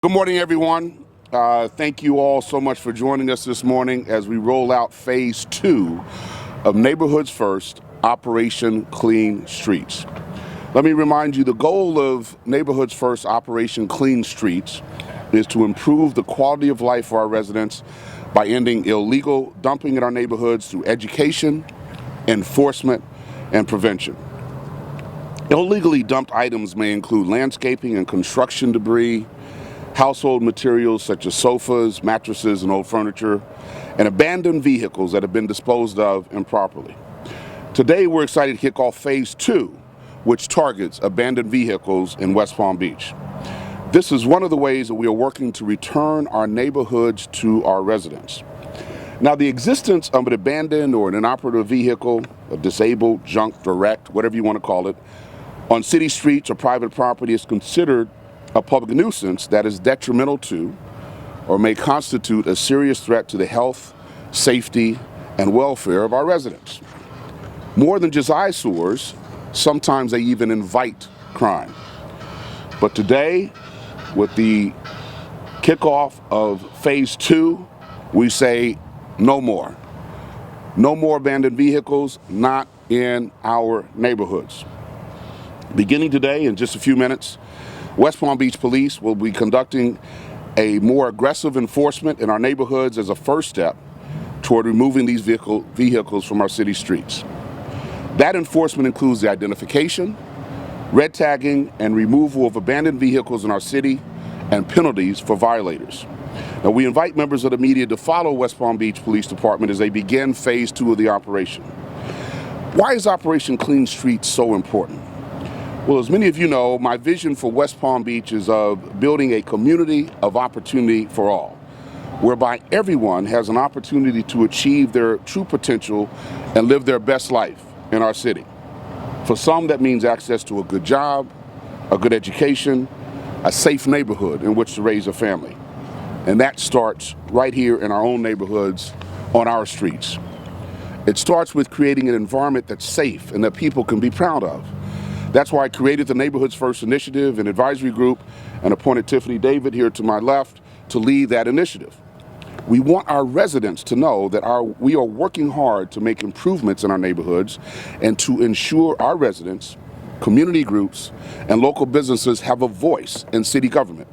Good morning, everyone. Thank you all so much for joining us this morning as we roll out Phase 2 of Neighborhoods First, Operation Clean Streets. Let me remind you, the goal of Neighborhoods First, Operation Clean Streets is to improve the quality of life for our residents by ending illegal dumping in our neighborhoods through education, enforcement, and prevention. Illegally dumped items may include landscaping and construction debris, household materials such as sofas, mattresses, and old furniture, and abandoned vehicles that have been disposed of improperly. Today, we're excited to kick off Phase 2, which targets abandoned vehicles in West Palm Beach. This is one of the ways that we are working to return our neighborhoods to our residents. Now, the existence of an abandoned or an inoperative vehicle, a disabled, junk, direct, whatever you want to call it, on city streets or private property is considered a public nuisance that is detrimental to or may constitute a serious threat to the health, safety, and welfare of our residents. More than just eyesores, sometimes they even invite crime. But today, with the kickoff of Phase 2, we say no more. No more abandoned vehicles, not in our neighborhoods. Beginning today, in just a few minutes, West Palm Beach Police will be conducting a more aggressive enforcement in our neighborhoods as a first step toward removing these vehicles from our city streets. That enforcement includes the identification, red tagging, and removal of abandoned vehicles in our city and penalties for violators. Now, we invite members of the media to follow West Palm Beach Police Department as they begin Phase 2 of the operation. Why is Operation Clean Streets so important? Well, as many of you know, my vision for West Palm Beach is of building a community of opportunity for all, whereby everyone has an opportunity to achieve their true potential and live their best life in our city. For some, that means access to a good job, a good education, a safe neighborhood in which to raise a family. And that starts right here in our own neighborhoods, on our streets. It starts with creating an environment that's safe and that people can be proud of. That's why I created the Neighborhoods First Initiative and Advisory Group and appointed Tiffany David here to my left to lead that initiative. We want our residents to know that we are working hard to make improvements in our neighborhoods and to ensure our residents, community groups, and local businesses have a voice in city government.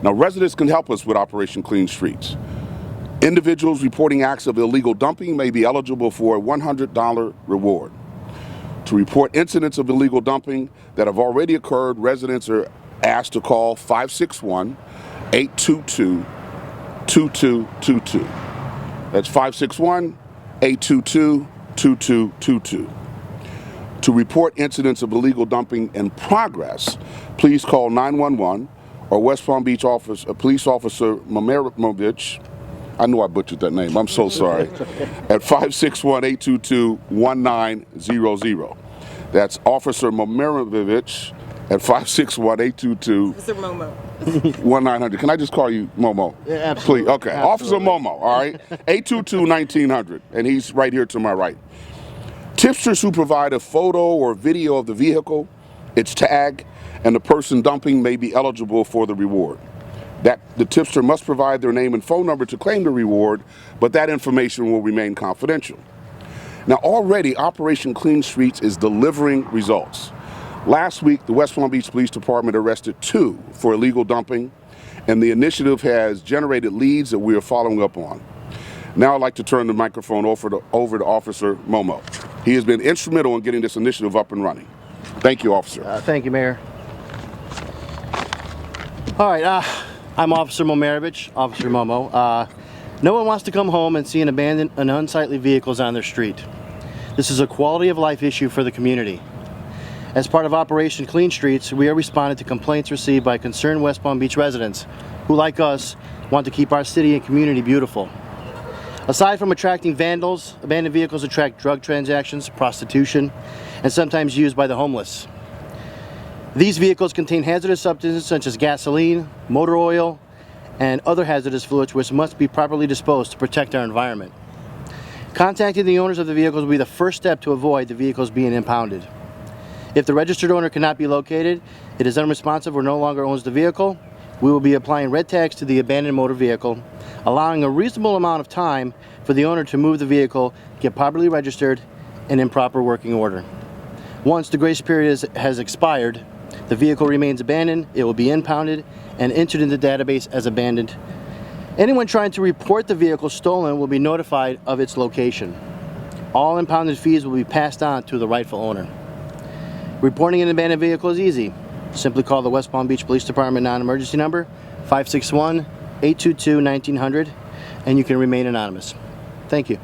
Now, residents can help us with Operation Clean Streets. Individuals reporting acts of illegal dumping may be eligible for a $100 reward. To report incidents of illegal dumping that have already occurred, residents are asked to call 561-822-2222. That's 561-822-2222. To report incidents of illegal dumping in progress, please call 911 or West Palm Beach Police Officer Momerovich. I know I butchered that name. I'm so sorry. At 561-822-1900. That's Officer Momerovich at 561-822-1900. Can I just call you Momo? Yeah, absolutely. Please. Okay. Absolutely. Officer Momo, all right? 822-1900. And he's right here to my right. Tipsters who provide a photo or video of the vehicle, its tag, and the person dumping may be eligible for the reward. The tipster must provide their name and phone number to claim the reward, but that information will remain confidential. Now, already Operation Clean Streets is delivering results. Last week, the West Palm Beach Police Department arrested 2 for illegal dumping, and the initiative has generated leads that we are following up on. Now I'd like to turn the microphone over to Officer Momo. He has been instrumental in getting this initiative up and running. Thank you, Officer. Thank you, Mayor. All right, I'm Officer Momerovich, Officer Momo. No one wants to come home and see an abandoned and unsightly vehicles on their street. This is a quality of life issue for the community. As part of Operation Clean Streets, we are responding to complaints received by concerned West Palm Beach residents who, like us, want to keep our city and community beautiful. Aside from attracting vandals, abandoned vehicles attract drug transactions, prostitution, and sometimes used by the homeless. These vehicles contain hazardous substances such as gasoline, motor oil, and other hazardous fluids which must be properly disposed to protect our environment. Contacting the owners of the vehicles will be the first step to avoid the vehicles being impounded. If the registered owner cannot be located, it is unresponsive or no longer owns the vehicle, We will be applying red tags to the abandoned motor vehicle, allowing a reasonable amount of time for the owner to move the vehicle, get properly registered, and in proper working order. Once the grace period has expired, the vehicle remains abandoned, it will be impounded and entered in the database as abandoned. Anyone trying to report the vehicle stolen will be notified of its location. All impounded fees will be passed on to the rightful owner. Reporting an abandoned vehicle is easy. Simply call the West Palm Beach Police Department non-emergency number 561-822-1900 and you can remain anonymous. Thank you.